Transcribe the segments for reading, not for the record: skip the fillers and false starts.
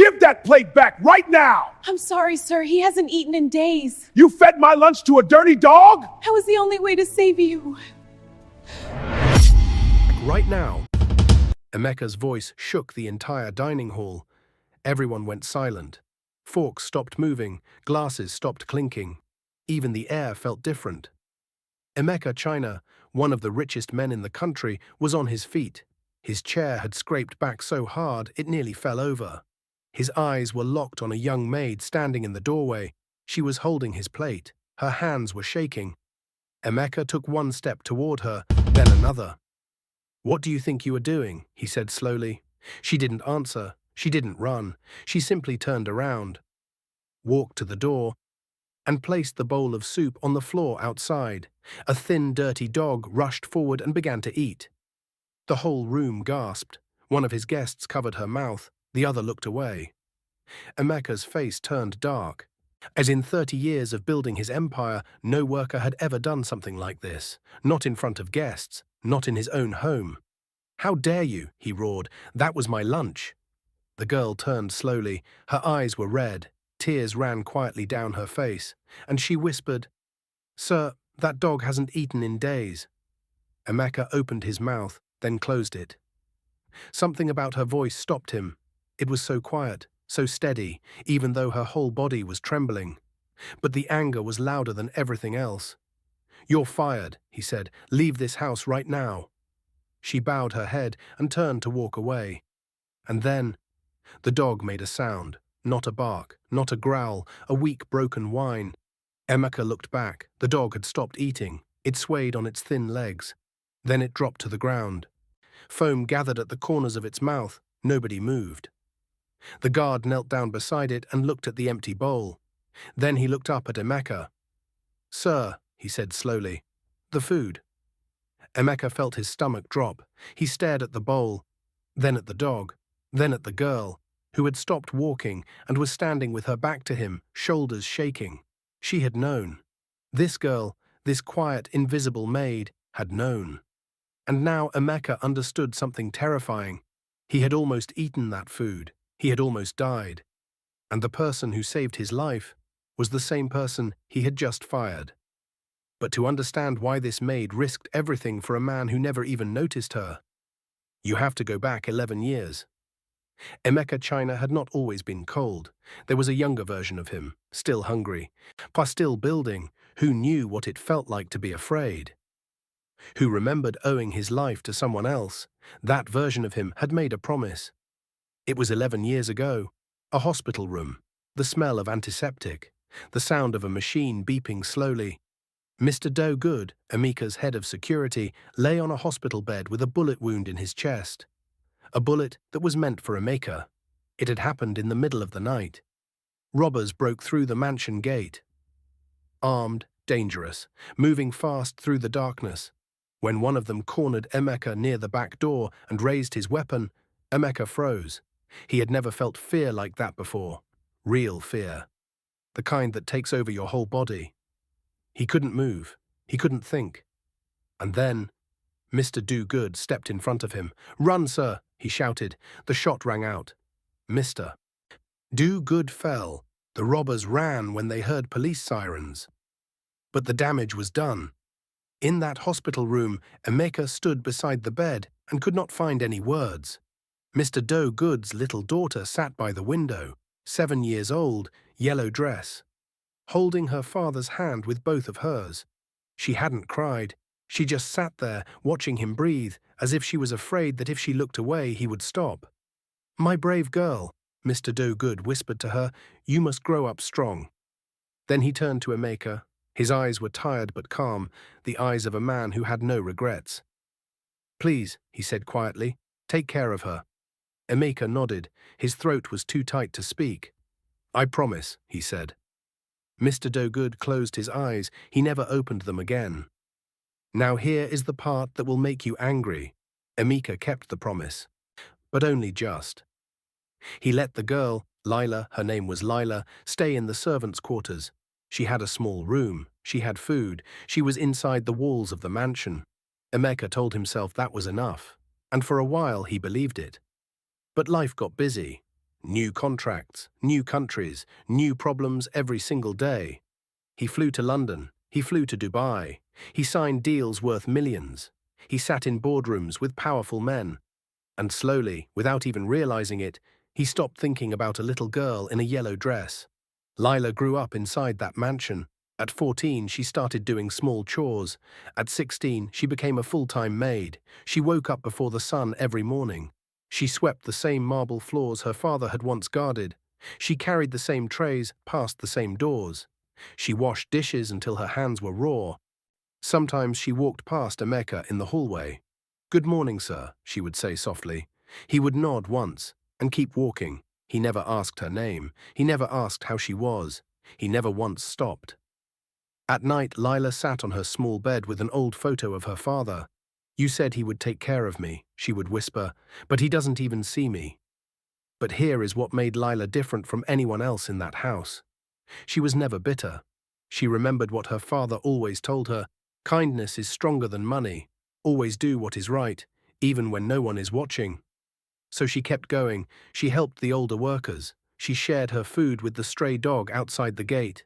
Give that plate back right now! I'm sorry, sir. He hasn't eaten in days. You fed my lunch to a dirty dog? That was the only way to save you. Right now. Emeka's voice shook the entire dining hall. Everyone went silent. Forks stopped moving, glasses stopped clinking. Even the air felt different. Emeka China, one of the richest men in the country, was on his feet. His chair had scraped back so hard it nearly fell over. His eyes were locked on a young maid standing in the doorway. She was holding his plate. Her hands were shaking. Emeka took one step toward her, then another. "What do you think you are doing?" he said slowly. She didn't answer. She didn't run. She simply turned around, walked to the door, and placed the bowl of soup on the floor outside. A thin, dirty dog rushed forward and began to eat. The whole room gasped. One of his guests covered her mouth. The other looked away. Emeka's face turned dark. As in 30 years of building his empire, no worker had ever done something like this. Not in front of guests, not in his own home. "How dare you?" he roared. "That was my lunch." The girl turned slowly. Her eyes were red. Tears ran quietly down her face, and she whispered, "Sir, that dog hasn't eaten in days." Emeka opened his mouth, then closed it. Something about her voice stopped him. It was so quiet, so steady, even though her whole body was trembling. But the anger was louder than everything else. "You're fired," he said. "Leave this house right now." She bowed her head and turned to walk away. And then, the dog made a sound. Not a bark, not a growl, a weak, broken whine. Emeka looked back. The dog had stopped eating. It swayed on its thin legs. Then it dropped to the ground. Foam gathered at the corners of its mouth. Nobody moved. The guard knelt down beside it and looked at the empty bowl. Then he looked up at Emeka. "Sir," he said slowly, "the food." Emeka felt his stomach drop. He stared at the bowl, then at the dog, then at the girl, who had stopped walking and was standing with her back to him, shoulders shaking. She had known. This girl, this quiet, invisible maid, had known. And now Emeka understood something terrifying. He had almost eaten that food. He had almost died. And the person who saved his life was the same person he had just fired. But to understand why this maid risked everything for a man who never even noticed her, you have to go back 11 years. Emeka China had not always been cold. There was a younger version of him, still hungry, still building, who knew what it felt like to be afraid, who remembered owing his life to someone else. That version of him had made a promise. It was 11 years ago. A hospital room, the smell of antiseptic, the sound of a machine beeping slowly. Mr. Do Good, Emeka's head of security, lay on a hospital bed with a bullet wound in his chest. A bullet that was meant for Emeka. It had happened in the middle of the night. Robbers broke through the mansion gate. Armed, dangerous, moving fast through the darkness. When one of them cornered Emeka near the back door and raised his weapon, Emeka froze. He had never felt fear like that before. Real fear. The kind that takes over your whole body. He couldn't move. He couldn't think. And then, Mr. Do Good stepped in front of him. "Run, sir," he shouted. The shot rang out. Mr. Do Good fell. The robbers ran when they heard police sirens. But the damage was done. In that hospital room, Emeka stood beside the bed and could not find any words. Mr. Do Good's little daughter sat by the window, 7 years old, yellow dress, holding her father's hand with both of hers. She hadn't cried. She just sat there, watching him breathe, as if she was afraid that if she looked away, he would stop. "My brave girl," Mr. Do Good whispered to her, "you must grow up strong." Then he turned to Emeka. His eyes were tired but calm, the eyes of a man who had no regrets. "Please," he said quietly, "take care of her." Emeka nodded. His throat was too tight to speak. "I promise," he said. Mr. Do Good closed his eyes. He never opened them again. Now here is the part that will make you angry. Emeka kept the promise, but only just. He let the girl, Lila, her name was Lila, stay in the servants' quarters. She had a small room. She had food. She was inside the walls of the mansion. Emeka told himself that was enough, and for a while he believed it. But life got busy. New contracts, new countries, new problems every single day. He flew to London, he flew to Dubai, he signed deals worth millions. He sat in boardrooms with powerful men. And slowly, without even realizing it, he stopped thinking about a little girl in a yellow dress. Lila grew up inside that mansion. At 14, she started doing small chores. At 16, she became a full-time maid. She woke up before the sun every morning. She swept the same marble floors her father had once guarded. She carried the same trays past the same doors. She washed dishes until her hands were raw. Sometimes she walked past Emeka in the hallway. "Good morning, sir," she would say softly. He would nod once and keep walking. He never asked her name. He never asked how she was. He never once stopped. At night, Lila sat on her small bed with an old photo of her father. "You said he would take care of me," she would whisper, "but he doesn't even see me." But here is what made Lila different from anyone else in that house. She was never bitter. She remembered what her father always told her: kindness is stronger than money. Always do what is right, even when no one is watching. So she kept going. She helped the older workers. She shared her food with the stray dog outside the gate.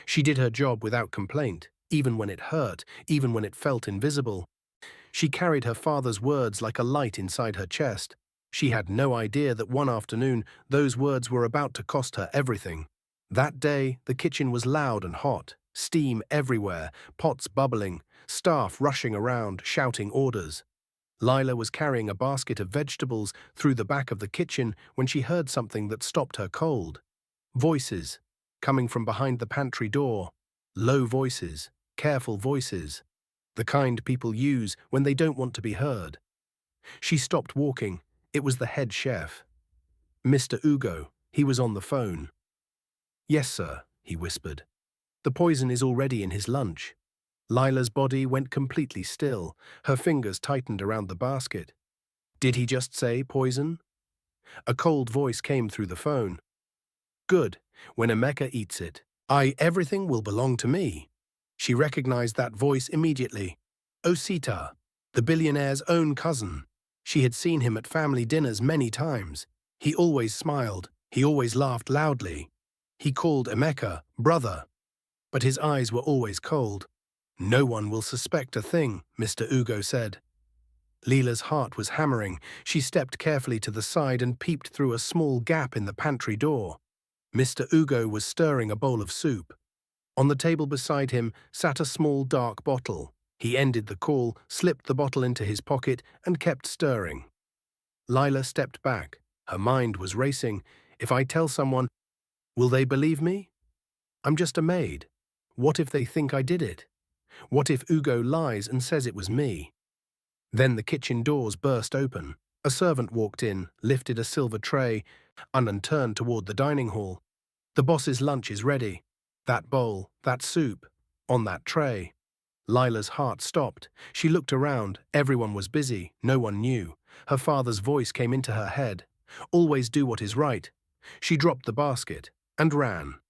She did her job without complaint, even when it hurt, even when it felt invisible. She carried her father's words like a light inside her chest. She had no idea that one afternoon those words were about to cost her everything. That day, the kitchen was loud and hot, steam everywhere, pots bubbling, staff rushing around, shouting orders. Lila was carrying a basket of vegetables through the back of the kitchen when she heard something that stopped her cold. Voices, coming from behind the pantry door. Low voices, careful voices. The kind people use when they don't want to be heard. She stopped walking. It was the head chef. Mr. Ugo, he was on the phone. "Yes, sir," he whispered. "The poison is already in his lunch." Lila's body went completely still. Her fingers tightened around the basket. Did he just say poison? A cold voice came through the phone. "Good. When Emeka eats it, everything will belong to me." She recognized that voice immediately. Osita, the billionaire's own cousin. She had seen him at family dinners many times. He always smiled. He always laughed loudly. He called Emeka brother, but his eyes were always cold. "No one will suspect a thing," Mr. Ugo said. Lila's heart was hammering. She stepped carefully to the side and peeped through a small gap in the pantry door. Mr. Ugo was stirring a bowl of soup. On the table beside him sat a small dark bottle. He ended the call, slipped the bottle into his pocket, and kept stirring. Lila stepped back. Her mind was racing. If I tell someone, will they believe me? I'm just a maid. What if they think I did it? What if Ugo lies and says it was me? Then the kitchen doors burst open. A servant walked in, lifted a silver tray, and turned toward the dining hall. "The boss's lunch is ready. That bowl, that soup, on that tray." Lila's heart stopped. She looked around. Everyone was busy. No one knew. Her father's voice came into her head. "Always do what is right." She dropped the basket and ran.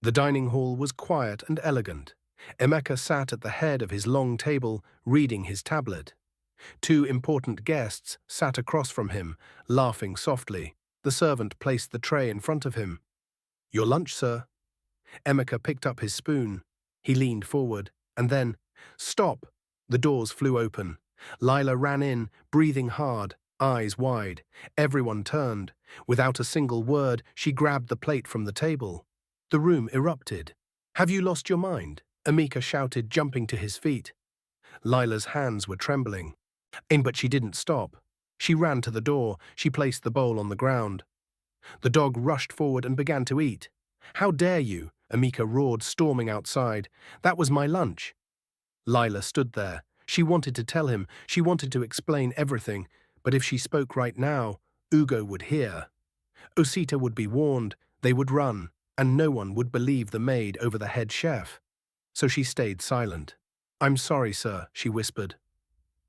The dining hall was quiet and elegant. Emeka sat at the head of his long table, reading his tablet. Two important guests sat across from him, laughing softly. The servant placed the tray in front of him. "Your lunch, sir." Emeka picked up his spoon. He leaned forward, and then, "Stop!" The doors flew open. Lila ran in, breathing hard, eyes wide. Everyone turned. Without a single word, she grabbed the plate from the table. The room erupted. "Have you lost your mind?" Emeka shouted, jumping to his feet. Lila's hands were trembling. But she didn't stop. She ran to the door. She placed the bowl on the ground. The dog rushed forward and began to eat. "How dare you?" Emeka roared, storming outside. "That was my lunch." Lila stood there. She wanted to tell him. She wanted to explain everything. But if she spoke right now, Ugo would hear. Osita would be warned. They would run. And no one would believe the maid over the head chef. So she stayed silent. "I'm sorry, sir," she whispered.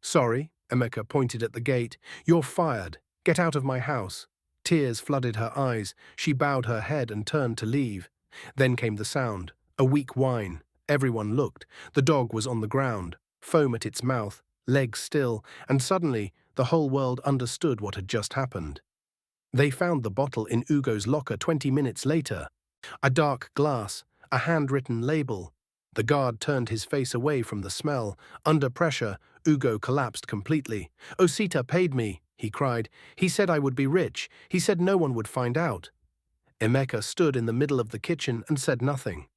"Sorry?" Emeka pointed at the gate. "You're fired. Get out of my house." Tears flooded her eyes. She bowed her head and turned to leave. Then came the sound, a weak whine. Everyone looked. The dog was on the ground, foam at its mouth, legs still, and suddenly the whole world understood what had just happened. They found the bottle in Ugo's locker 20 minutes later. A dark glass, a handwritten label. The guard turned his face away from the smell. Under pressure, Ugo collapsed completely. "Osita paid me," he cried. "He said I would be rich. He said no one would find out." Emeka stood in the middle of the kitchen and said nothing.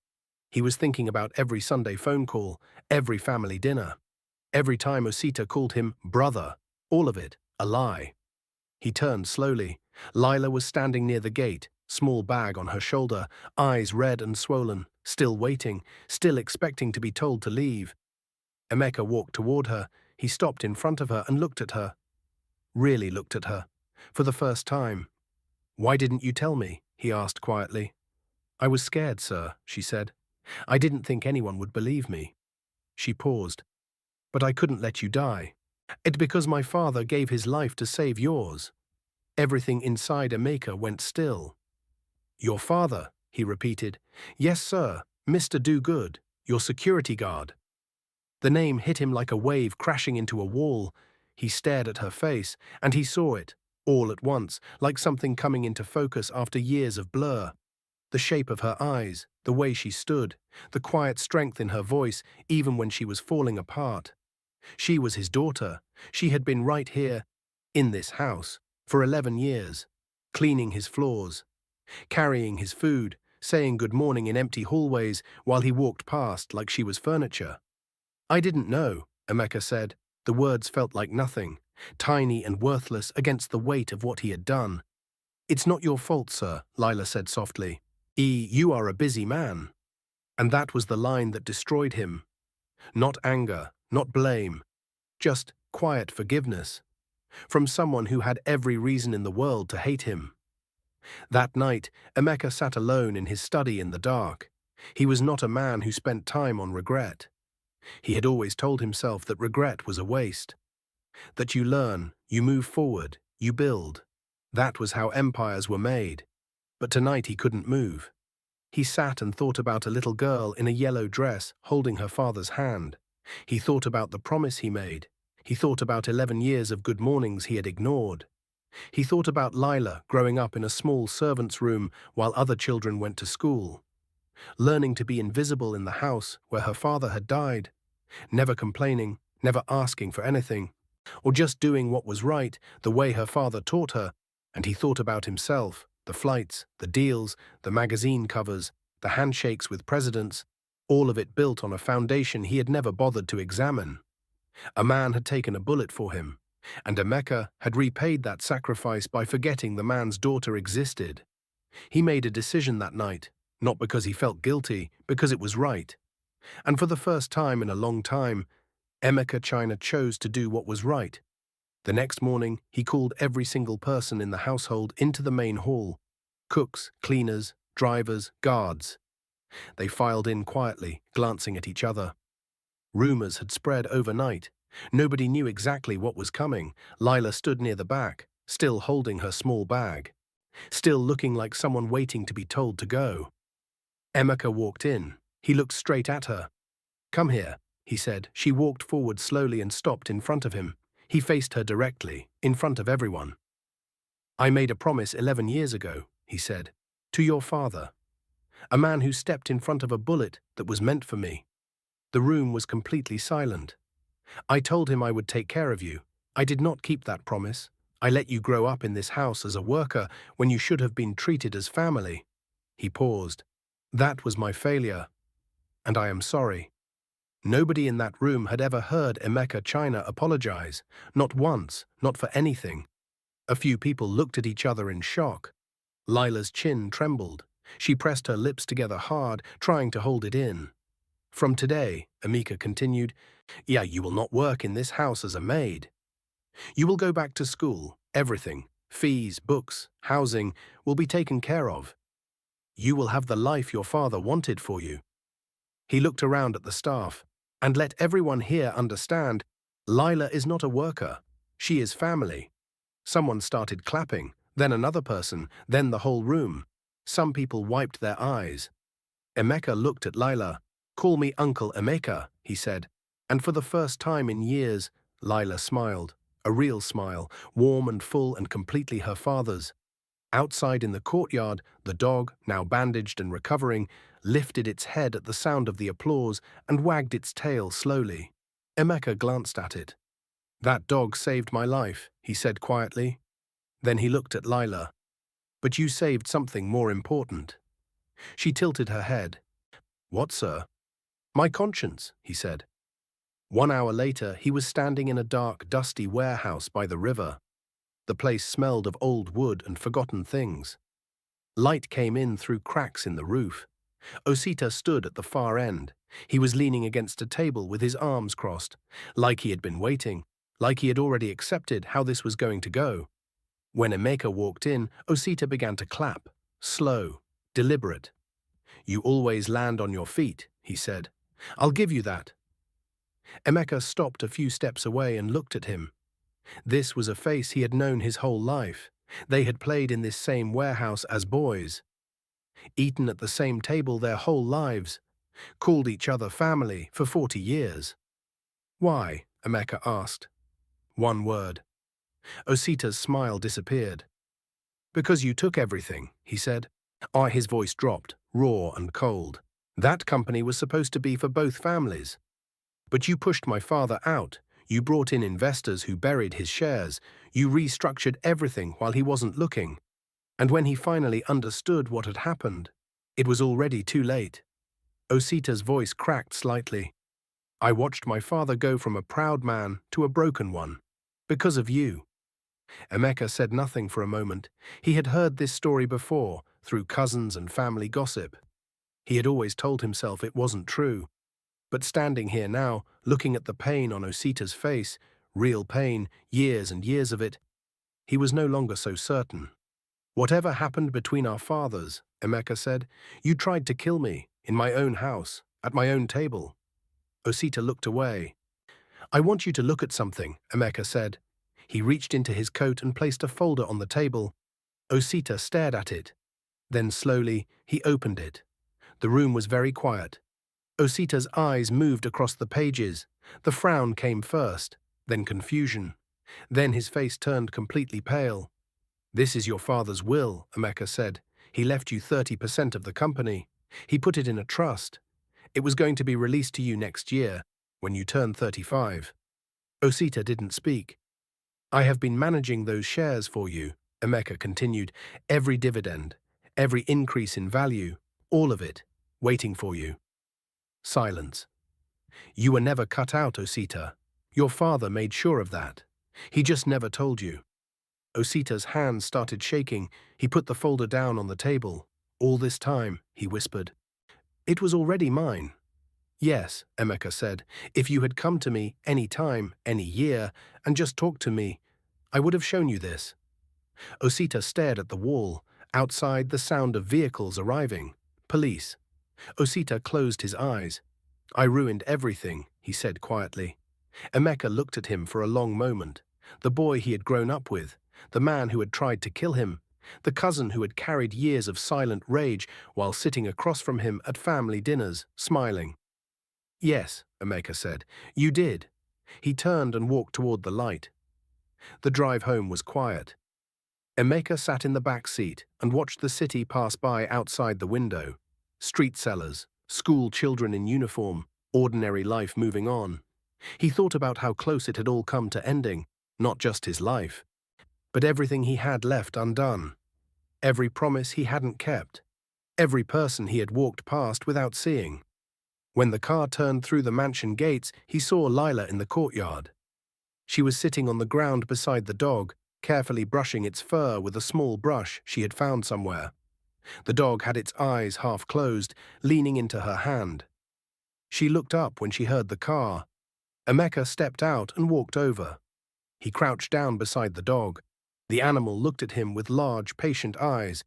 He was thinking about every Sunday phone call, every family dinner. Every time Osita called him brother, all of it a lie. He turned slowly. Lila was standing near the gate, small bag on her shoulder, eyes red and swollen, still waiting, still expecting to be told to leave. Emeka walked toward her. He stopped in front of her and looked at her. Really looked at her. For the first time. "Why didn't you tell me?" he asked quietly. "I was scared, sir," she said. "I didn't think anyone would believe me." She paused. "But I couldn't let you die. It's because my father gave his life to save yours." Everything inside Emeka went still. "Your father," he repeated. "Yes, sir, Mr. Do-Good, your security guard." The name hit him like a wave crashing into a wall. He stared at her face, and he saw it, all at once, like something coming into focus after years of blur. The shape of her eyes, the way she stood, the quiet strength in her voice, even when she was falling apart. She was his daughter. She had been right here, in this house, for 11 years, cleaning his floors, carrying his food, saying good morning in empty hallways while he walked past like she was furniture. "I didn't know," Emeka said. The words felt like nothing, tiny and worthless against the weight of what he had done. "It's not your fault, sir," Lila said softly. You are a busy man." And that was the line that destroyed him. Not anger, not blame, just quiet forgiveness. From someone who had every reason in the world to hate him. That night, Emeka sat alone in his study in the dark. He was not a man who spent time on regret. He had always told himself that regret was a waste. That you learn, you move forward, you build. That was how empires were made. But tonight he couldn't move. He sat and thought about a little girl in a yellow dress holding her father's hand. He thought about the promise he made. He thought about 11 years of good mornings he had ignored. He thought about Lila growing up in a small servant's room while other children went to school. Learning to be invisible in the house where her father had died. Never complaining, never asking for anything. Or just doing what was right, the way her father taught her. And he thought about himself, the flights, the deals, the magazine covers, the handshakes with presidents, all of it built on a foundation he had never bothered to examine. A man had taken a bullet for him, and Emeka had repaid that sacrifice by forgetting the man's daughter existed. He made a decision that night, not because he felt guilty, because it was right. And for the first time in a long time, Emeka China chose to do what was right. The next morning, he called every single person in the household into the main hall. Cooks, cleaners, drivers, guards. They filed in quietly, glancing at each other. Rumors had spread overnight. Nobody knew exactly what was coming. Lila stood near the back, still holding her small bag. Still looking like someone waiting to be told to go. Emeka walked in. He looked straight at her. "Come here," he said. She walked forward slowly and stopped in front of him. He faced her directly, in front of everyone. "I made a promise 11 years ago," he said, "to your father. A man who stepped in front of a bullet that was meant for me." The room was completely silent. "I told him I would take care of you. I did not keep that promise. I let you grow up in this house as a worker when you should have been treated as family." He paused. "That was my failure. And I am sorry." Nobody in that room had ever heard Emeka China apologize, not once, not for anything. A few people looked at each other in shock. Lila's chin trembled. She pressed her lips together hard, trying to hold it in. "From today," Emeka continued, "you will not work in this house as a maid. You will go back to school. Everything, fees, books, housing, will be taken care of. You will have the life your father wanted for you." He looked around at the staff. "And let everyone here understand, Lila is not a worker. She is family." Someone started clapping, then another person, then the whole room. Some people wiped their eyes. Emeka looked at Lila. "Call me Uncle Emeka," he said. And for the first time in years, Lila smiled. A real smile, warm and full and completely her father's. Outside in the courtyard, the dog, now bandaged and recovering, lifted its head at the sound of the applause and wagged its tail slowly. Emeka glanced at it. "That dog saved my life," he said quietly. Then he looked at Lila. "But you saved something more important." She tilted her head. "What, sir?" "My conscience," he said. 1 hour later, he was standing in a dark, dusty warehouse by the river. The place smelled of old wood and forgotten things. Light came in through cracks in the roof. Osita stood at the far end. He was leaning against a table with his arms crossed, like he had been waiting, like he had already accepted how this was going to go. When Emeka walked in, Osita began to clap, slow, deliberate. "You always land on your feet," he said. "I'll give you that." Emeka stopped a few steps away and looked at him. This was a face he had known his whole life. They had played in this same warehouse as boys, eaten at the same table their whole lives, called each other family for 40 years. "Why?" Emeka asked. One word. Osita's smile disappeared. "Because you took everything," he said. His voice dropped, raw and cold. "That company was supposed to be for both families. But you pushed my father out. You brought in investors who buried his shares. You restructured everything while he wasn't looking. And when he finally understood what had happened, it was already too late." Osita's voice cracked slightly. "I watched my father go from a proud man to a broken one. Because of you." Emeka said nothing for a moment. He had heard this story before, through cousins and family gossip. He had always told himself it wasn't true. But standing here now, looking at the pain on Osita's face, real pain, years and years of it, he was no longer so certain. "Whatever happened between our fathers," Emeka said, "you tried to kill me, in my own house, at my own table." Osita looked away. "I want you to look at something," Emeka said. He reached into his coat and placed a folder on the table. Osita stared at it. Then slowly, he opened it. The room was very quiet. Osita's eyes moved across the pages. The frown came first, then confusion. Then his face turned completely pale. "This is your father's will," Emeka said. "He left you 30% of the company. He put it in a trust. It was going to be released to you next year, when you turn 35. Osita didn't speak. "I have been managing those shares for you," Emeka continued. "Every dividend, every increase in value, all of it, waiting for you." Silence. "You were never cut out, Osita. Your father made sure of that. He just never told you." Osita's hands started shaking. He put the folder down on the table. "All this time," he whispered. "It was already mine." "Yes," Emeka said. "If you had come to me any time, any year, and just talked to me, I would have shown you this." Osita stared at the wall. Outside, the sound of vehicles arriving. Police. Osita closed his eyes. "I ruined everything," he said quietly. Emeka looked at him for a long moment. The boy he had grown up with, the man who had tried to kill him, the cousin who had carried years of silent rage while sitting across from him at family dinners, smiling. "Yes," Emeka said, "you did." He turned and walked toward the light. The drive home was quiet. Emeka sat in the back seat and watched the city pass by outside the window. Street sellers, school children in uniform, ordinary life moving on. He thought about how close it had all come to ending, not just his life, but everything he had left undone. Every promise he hadn't kept. Every person he had walked past without seeing. When the car turned through the mansion gates, he saw Lila in the courtyard. She was sitting on the ground beside the dog, carefully brushing its fur with a small brush she had found somewhere. The dog had its eyes half closed, leaning into her hand. She looked up when she heard the car. Emeka stepped out and walked over. He crouched down beside the dog. The animal looked at him with large, patient eyes,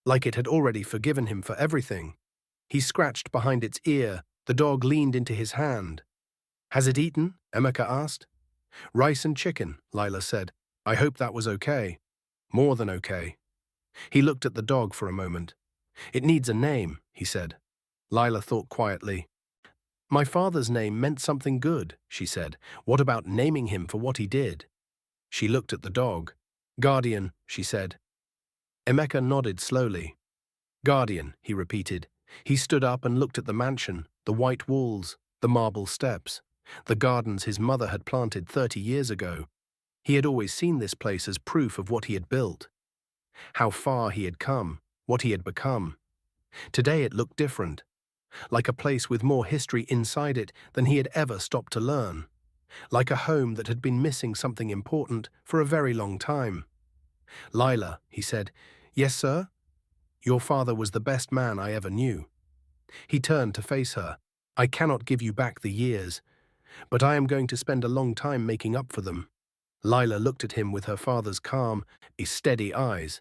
like it had already forgiven him for everything. He scratched behind its ear. The dog leaned into his hand. "Has it eaten?" Emeka asked. "Rice and chicken," Lila said. "I hope that was okay." "More than okay." He looked at the dog for a moment. "It needs a name," he said. Lila thought quietly. "My father's name meant something good," she said. "What about naming him for what he did?" She looked at the dog. "Guardian," she said. Emeka nodded slowly. Guardian, he repeated. He stood up and looked at the mansion, the white walls, the marble steps, the gardens his mother had planted 30 years ago. He had always seen this place as proof of what he had built, how far he had come, what he had become. Today it looked different, like a place with more history inside it than he had ever stopped to learn, like a home that had been missing something important for a very long time. Lila, he said. Yes, sir? Your father was the best man I ever knew. He turned to face her. I cannot give you back the years, but I am going to spend a long time making up for them. Lila looked at him with her father's calm, steady eyes.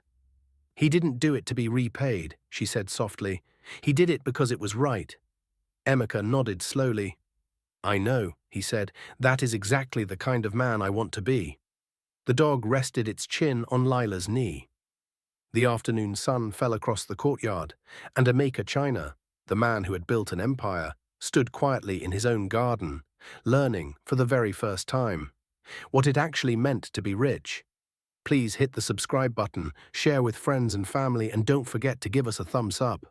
He didn't do it to be repaid, she said softly. He did it because it was right. Emeka nodded slowly. I know, he said. That is exactly the kind of man I want to be. The dog rested its chin on Lila's knee. The afternoon sun fell across the courtyard, and Emeka China, the man who had built an empire, stood quietly in his own garden, learning for the very first time what it actually meant to be rich. Please hit the subscribe button, share with friends and family, and don't forget to give us a thumbs up.